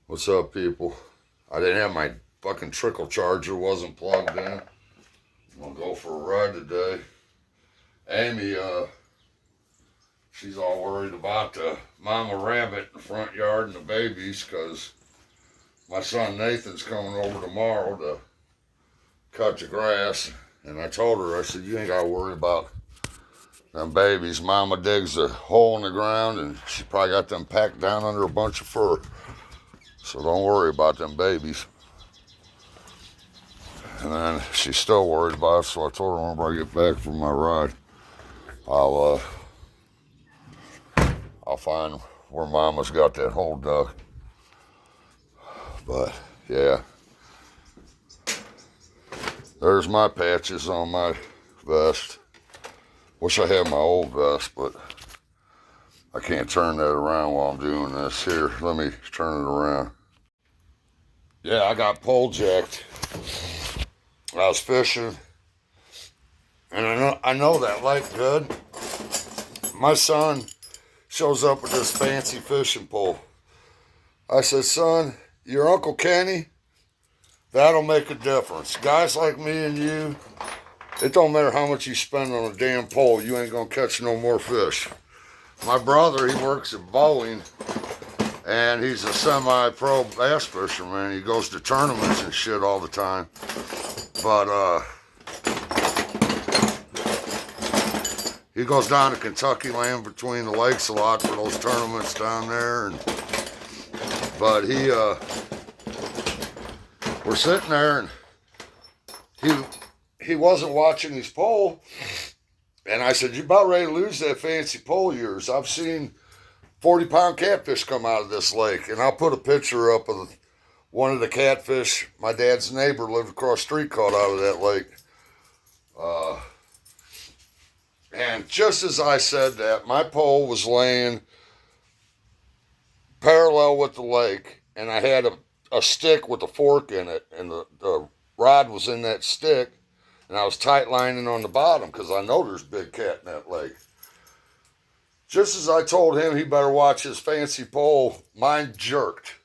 What's up, people? I didn't have my fucking trickle charger, wasn't plugged in. I'm gonna go for a ride today. Amy, she's all worried about the mama rabbit in the front yard and the babies, because my son Nathan's coming over tomorrow to cut the grass. And I told her, I said, you ain't gotta worry about them babies. Mama digs a hole in the ground and she probably got them packed down under a bunch of fur. So don't worry about them babies. And then she's still worried about it, so I told her whenever I get back from my ride, I'll find where Mama's got that hole dug. But yeah, there's my patches on my vest. Wish I had my old vest, but I can't turn that around while I'm doing this. Here, let me turn it around. Yeah, I got pole jacked. I was fishing, and I know that lake good. My son shows up with this fancy fishing pole. I said, son, your Uncle Kenny, that'll make a difference. Guys like me and you, it don't matter how much you spend on a damn pole, you ain't gonna catch no more fish. My brother, he works at Boeing, and he's a semi-pro bass fisherman. He goes to tournaments and shit all the time. But he goes down to Kentucky land between the lakes a lot for those tournaments down there. But we're sitting there, and he wasn't watching his pole. And I said, you about ready to lose that fancy pole of yours. I've seen 40-pound catfish come out of this lake. And I'll put a picture up of one of the catfish my dad's neighbor lived across the street caught out of that lake. And just as I said that, my pole was laying parallel with the lake, and I had a stick with a fork in it, and the rod was in that stick, and I was tight lining on the bottom because I know there's big cat in that lake. Just as I told him he better watch his fancy pole, mine jerked.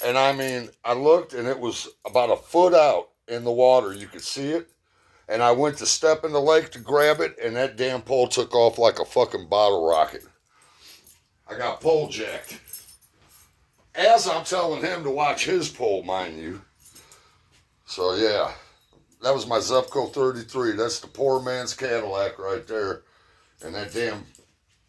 And I mean, I looked, and it was about a foot out in the water. You could see it. And I went to step in the lake to grab it, and that damn pole took off like a fucking bottle rocket. I got pole jacked. As I'm telling him to watch his pole, mind you. So yeah, that was my Zepco 33. That's the poor man's Cadillac right there. And that damn,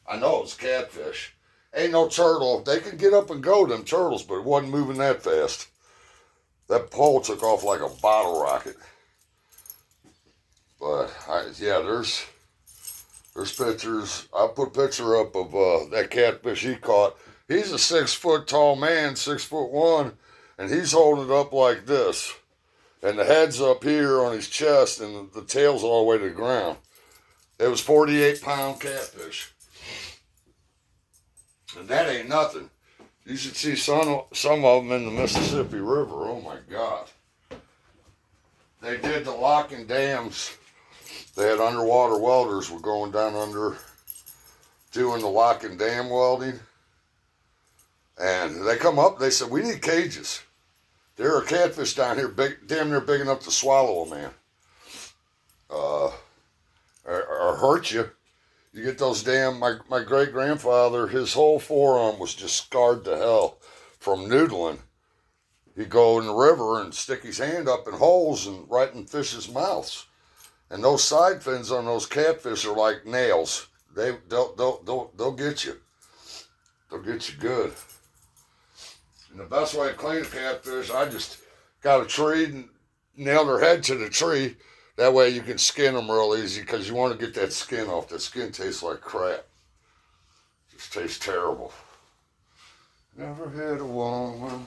I know it's catfish. Ain't no turtle. They can get up and go, them turtles, but it wasn't moving that fast. That pole took off like a bottle rocket. But yeah, there's pictures. I put a picture up of that catfish he caught. He's a 6 foot tall man, 6'1", and he's holding it up like this. And the head's up here on his chest, and the tail's all the way to the ground. It was 48-pound catfish. And that ain't nothing. You should see some of them in the Mississippi River. Oh my God. They did the locking dams. They had underwater welders were going down under doing the locking dam welding. And they come up, they said, we need cages. There are catfish down here, damn near big enough to swallow a man. Or hurt you. You get those damn, my great-grandfather, his whole forearm was just scarred to hell from noodling. He'd go in the river and stick his hand up in holes and right in fish's mouths. And those side fins on those catfish are like nails. They'll get you. They'll get you good. And the best way to clean a catfish, I just got a tree and nailed her head to the tree. That way you can skin them real easy because you want to get that skin off. That skin tastes like crap. Just tastes terrible. Never had a woman.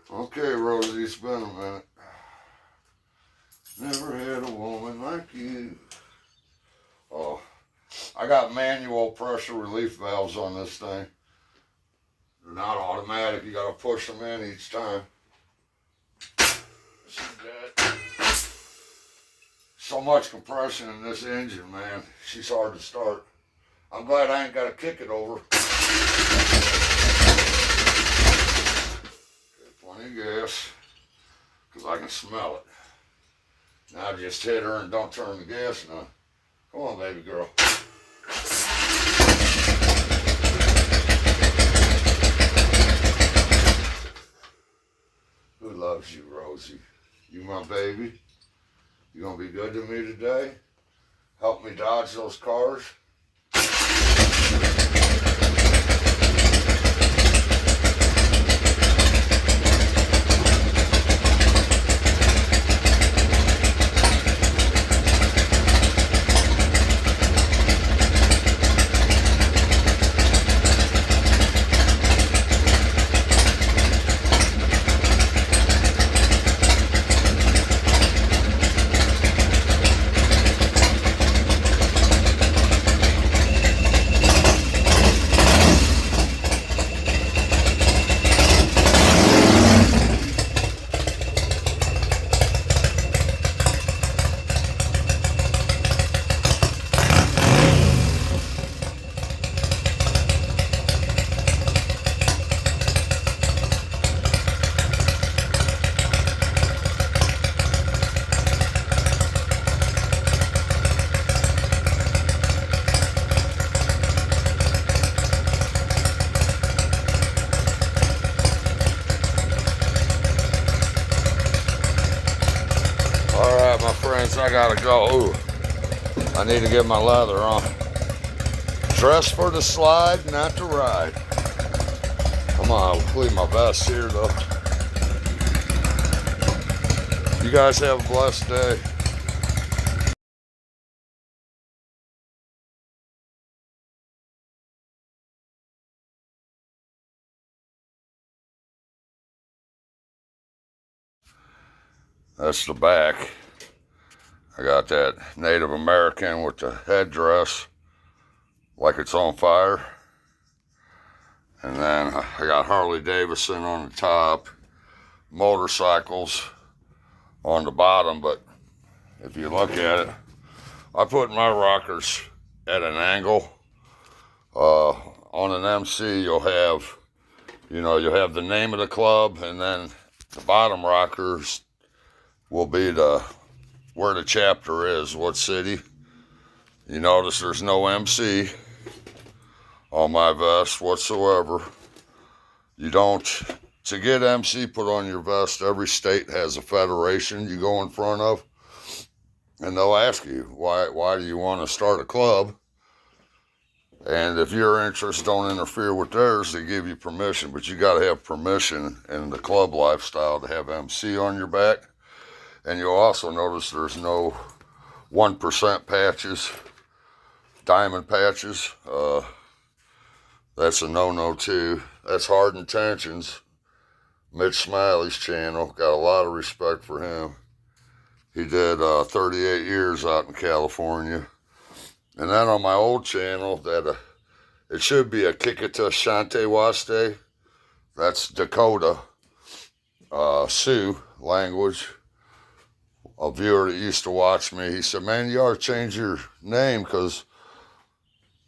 Okay, Rosie, it's been a minute. Never had a woman like you. Oh, I got manual pressure relief valves on this thing. They're not automatic. You got to push them in each time. So much compression in this engine, man. She's hard to start. I'm glad I ain't got to kick it over. smell it. Now just hit her and don't turn the gas on. Come on, baby girl. Who loves you, Rosie? You my baby? You gonna be good to me today? Help me dodge those cars? Alright, my friends, I gotta go. Ooh, I need to get my leather on. Dress for the slide, not to ride. Come on, I'll leave my vest here though. You guys have a blessed day. That's the back. I got that Native American with the headdress like it's on fire. And then I got Harley Davidson on the top, motorcycles on the bottom. But if you look at it, I put my rockers at an angle. On an MC, you'll have the name of the club, and then the bottom rockers will be where the chapter is, what city. You notice there's no MC on my vest whatsoever. You don't, to get MC put on your vest, every state has a federation you go in front of, and they'll ask you, why do you want to start a club? And if your interests don't interfere with theirs, they give you permission, but you got to have permission in the club lifestyle to have MC on your back. And you'll also notice there's no 1% patches, diamond patches. That's a no-no too. That's Hard Intentions, Mitch Smiley's channel. Got a lot of respect for him. He did 38 years out in California. And then on my old channel, it should be a Kikita Shante Waste. That's Dakota Sioux language. A viewer that used to watch me, he said, man, you ought to change your name because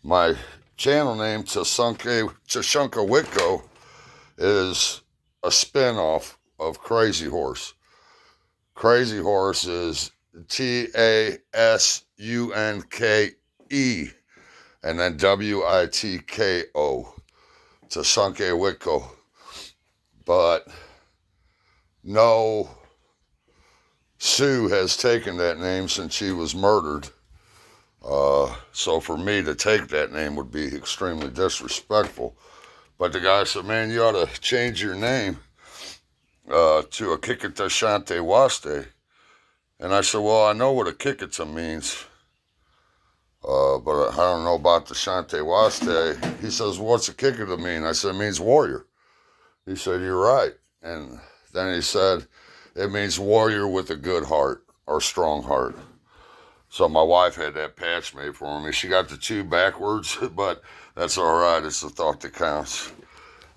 my channel name, Tashunka Witko, is a spinoff of Crazy Horse. Crazy Horse is Tasunke, and then Witko, Tashunka Witko. But no Sue has taken that name since she was murdered. So for me to take that name would be extremely disrespectful. But the guy said, man, you ought to change your name to a Kikita Shante Waste. And I said, well, I know what a Kikita means, but I don't know about the Shante Waste. He says, what's a Kikita mean? I said, it means warrior. He said, you're right. And then he said, it means warrior with a good heart or strong heart. So my wife had that patch made for me. She got the two backwards, but that's all right. It's the thought that counts.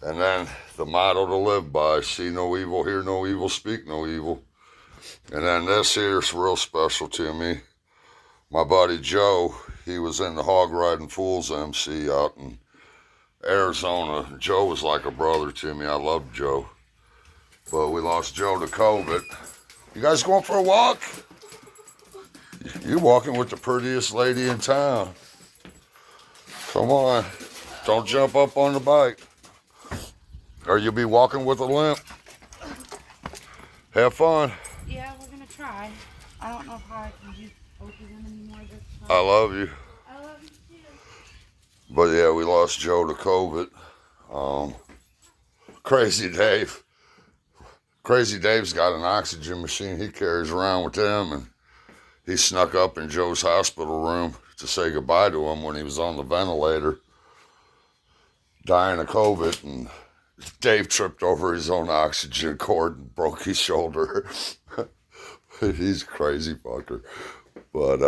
And then the motto to live by, see no evil, hear no evil, speak no evil. And then this here is real special to me. My buddy Joe, he was in the Hog Riding Fools MC out in Arizona. Joe was like a brother to me. I loved Joe. But we lost Joe to COVID. You guys going for a walk? You're walking with the prettiest lady in town. Come on. Don't jump up on the bike, or you'll be walking with a limp. Have fun. Yeah, we're going to try. I don't know how I can do both of them anymore this time. I love you. I love you too. But yeah, we lost Joe to COVID. Crazy Dave. Crazy Dave's got an oxygen machine he carries around with him, and he snuck up in Joe's hospital room to say goodbye to him when he was on the ventilator, dying of COVID, and Dave tripped over his own oxygen cord and broke his shoulder. He's a crazy fucker. But,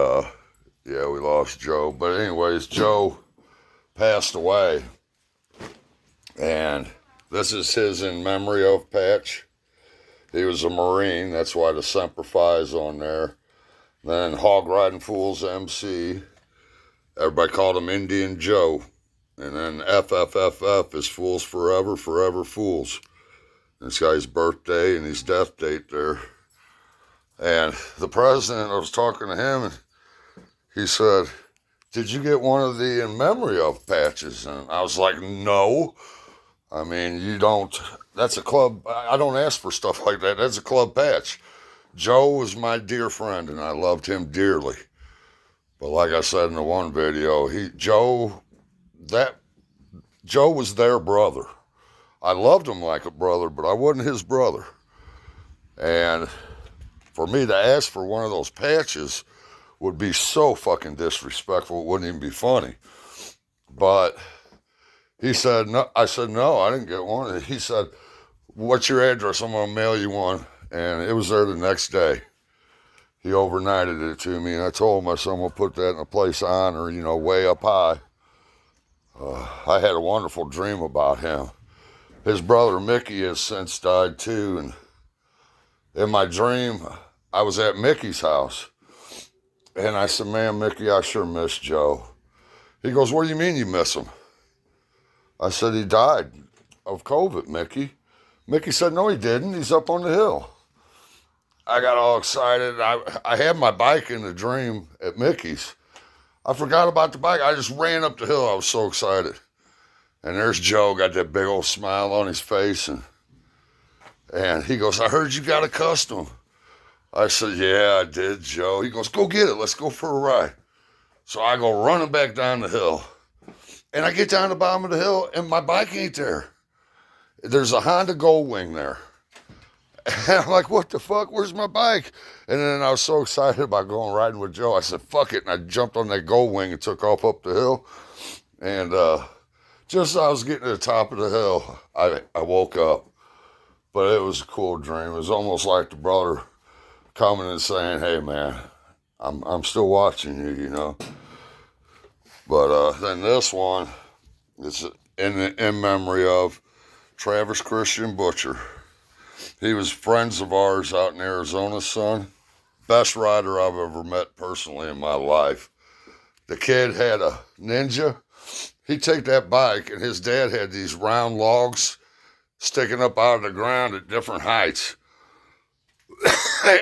yeah, we lost Joe. But anyways, Joe passed away. And this is his in memory of patch. He was a Marine. That's why the Semper Fi is on there. Then Hog Riding Fools MC. Everybody called him Indian Joe. And then FFFF is Fools Forever, Forever Fools. This guy's birthday and his death date there. And the president, I was talking to him, and he said, "Did you get one of the in memory of patches?" And I was like, "No. I mean, you don't, that's a club, I don't ask for stuff like that. That's a club patch." Joe was my dear friend, and I loved him dearly. But like I said in the one video, Joe was their brother. I loved him like a brother, but I wasn't his brother. And for me to ask for one of those patches would be so fucking disrespectful, it wouldn't even be funny. But he said, no. I said, no, I didn't get one. He said, "What's your address? I'm going to mail you one." And it was there the next day. He overnighted it to me, and I told him, I said, "I'm going to put that in a place of honor, you know, way up high." I had a wonderful dream about him. His brother Mickey has since died too, and in my dream, I was at Mickey's house, and I said, "Man, Mickey, I sure miss Joe." He goes, "What do you mean you miss him?" I said, "He died of COVID, Mickey." Mickey said, "No, he didn't. He's up on the hill." I got all excited. I had my bike in the dream at Mickey's. I forgot about the bike. I just ran up the hill. I was so excited. And there's Joe, got that big old smile on his face. And he goes, "I heard you got a custom." I said, "Yeah, I did, Joe." He goes, "Go get it. Let's go for a ride." So I go running back down the hill. And I get down the bottom of the hill, and my bike ain't there. There's a Honda Goldwing there. And I'm like, "What the fuck? Where's my bike?" And then I was so excited about going riding with Joe, I said, "Fuck it." And I jumped on that Goldwing and took off up the hill. And just as I was getting to the top of the hill, I woke up. But it was a cool dream. It was almost like the brother coming and saying, "Hey, man, I'm still watching you, you know." But then this one is in memory of Travis Christian Butcher. He was friends of ours out in Arizona, son. Best rider I've ever met personally in my life. The kid had a Ninja. He'd take that bike, and his dad had these round logs sticking up out of the ground at different heights.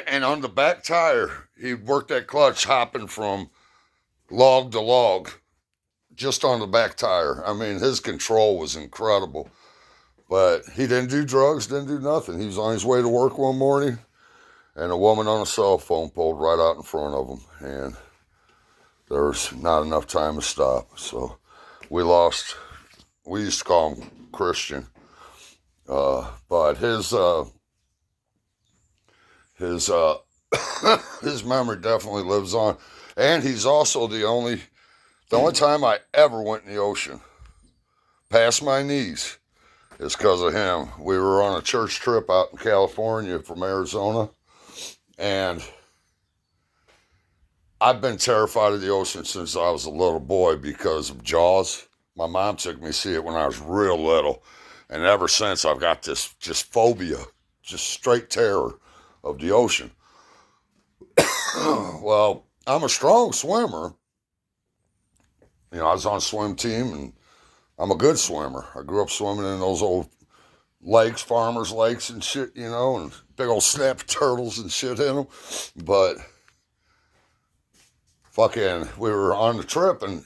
And on the back tire, he'd work that clutch hopping from log to log just on the back tire. I mean, his control was incredible. But he didn't do drugs, didn't do nothing. He was on his way to work one morning, and a woman on a cell phone pulled right out in front of him, and there was not enough time to stop. So we used to call him Christian. But his his memory definitely lives on. And he's also the only time I ever went in the ocean past my knees is because of him. We were on a church trip out in California from Arizona, and I've been terrified of the ocean since I was a little boy because of Jaws. My mom took me to see it when I was real little, and ever since I've got this just phobia, just straight terror of the ocean. Well, I'm a strong swimmer. You know, I was on a swim team, and I'm a good swimmer. I grew up swimming in those old lakes, farmers' lakes and shit, you know, and big old snap turtles and shit in them. But fucking, we were on the trip and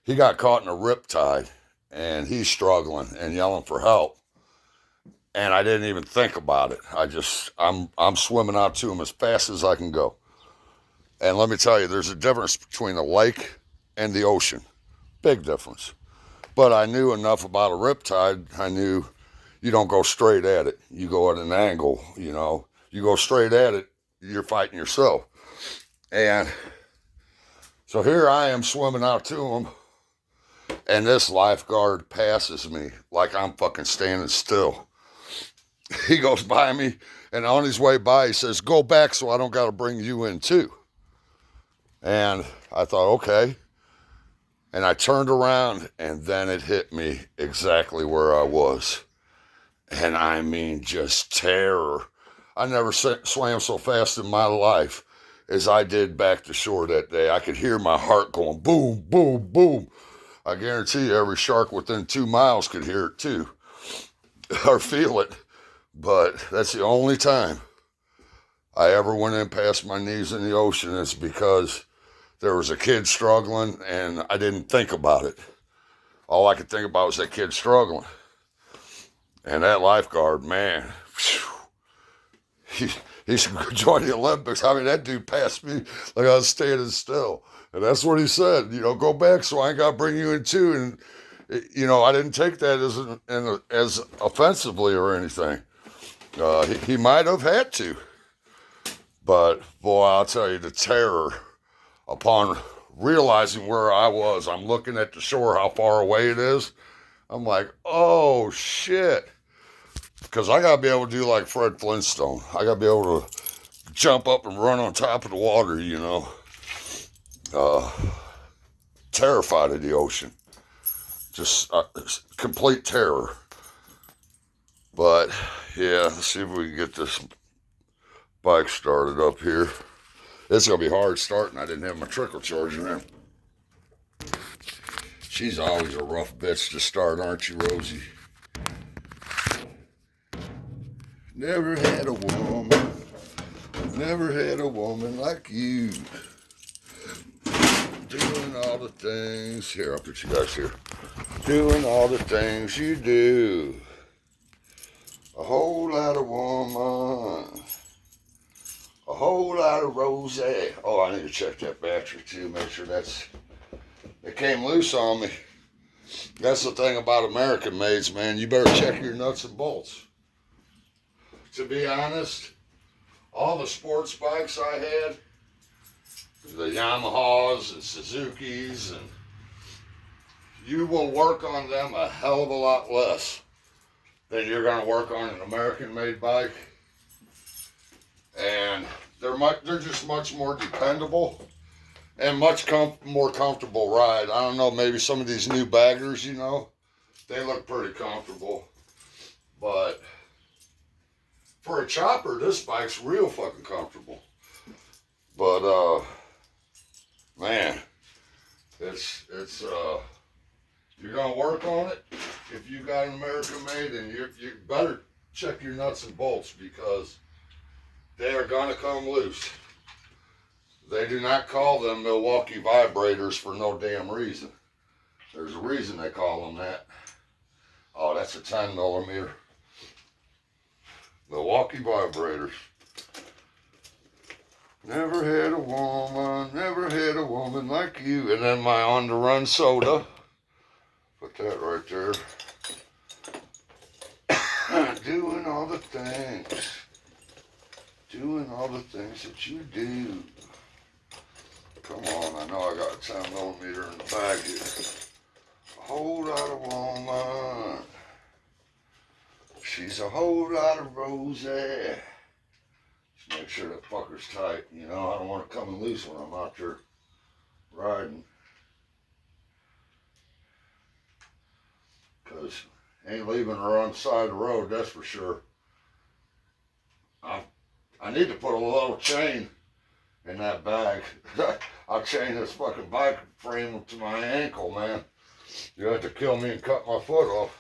he got caught in a riptide and he's struggling and yelling for help. And I didn't even think about it. I'm swimming out to him as fast as I can go. And let me tell you, there's a difference between a lake and the ocean. Big difference. But I knew enough about a riptide. I knew you don't go straight at it. You go at an angle, you know. You go straight at it, you're fighting yourself. And so here I am swimming out to him, and this lifeguard passes me like I'm fucking standing still. He goes by me, and on his way by, he says, "Go back so I don't got to bring you in too." And I thought, okay. And I turned around, and then it hit me exactly where I was. And I mean, just terror. I never swam so fast in my life as I did back to shore that day. I could hear my heart going boom, boom, boom. I guarantee you every shark within 2 miles could hear it too, or feel it. But that's the only time I ever went in past my knees in the ocean. It's because there was a kid struggling and I didn't think about it. All I could think about was that kid struggling. And that lifeguard, man, he should join the Olympics. I mean, that dude passed me like I was standing still. And that's what he said, you know, go back so I ain't got to bring you in too. And, you know, I didn't take that as offensively or anything. He might have had to. But, boy, I'll tell you, the terror upon realizing where I was, I'm looking at the shore, how far away it is. I'm like, oh, shit. Because I got to be able to do like Fred Flintstone. I got to be able to jump up and run on top of the water, you know. Terrified of the ocean. Just complete terror. But, yeah, let's see if we can get this bike started up here. It's going to be hard starting. I didn't have my trickle charger in. She's always a rough bitch to start, aren't you, Rosie? Never had a woman like you. Doing all the things. Here, I'll put you guys here. Doing all the things you do. A whole lot of woman. A whole lot of rose. Oh, I need to check that battery too. Make sure it came loose on me. That's the thing about American maids, man. You better check your nuts and bolts. To be honest, all the sports bikes I had, the Yamahas and Suzukis, and you will work on them a hell of a lot less than you're going to work on an American-made bike. And they're just much more dependable and much more comfortable ride. I don't know, maybe some of these new baggers, you know, they look pretty comfortable. But for a chopper, this bike's real fucking comfortable. But, man, you're gonna work on it. If you got an American made, and you better check your nuts and bolts, because they are gonna come loose. They do not call them Milwaukee vibrators for no damn reason. There's a reason they call them that. Oh, that's a 10 millimeter. Milwaukee vibrators. Never had a woman like you. And then my On the Run soda. Put that right there. Doing all the things. Doing all the things that you do. Come on, I know I got a 10 millimeter in the bag here. A whole lot of woman. She's a whole lot of rosy. Just make sure that fucker's tight. You know, I don't want it coming loose when I'm out there riding. Because ain't leaving her on the side of the road, that's for sure. I need to put a little chain in that bag. I'll chain this fucking bike frame to my ankle, man. You have to kill me and cut my foot off.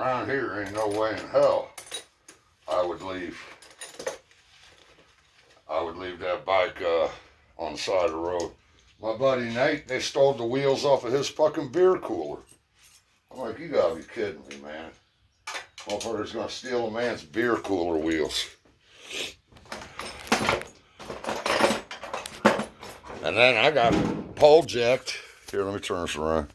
around here, ain't no way in hell I would leave that bike on the side of the road. My buddy Nate, they stole the wheels off of his fucking beer cooler. I'm like, you gotta be kidding me, man. Motherfucker's gonna steal a man's beer cooler wheels. And then I got pole jacked. Here, let me turn this around.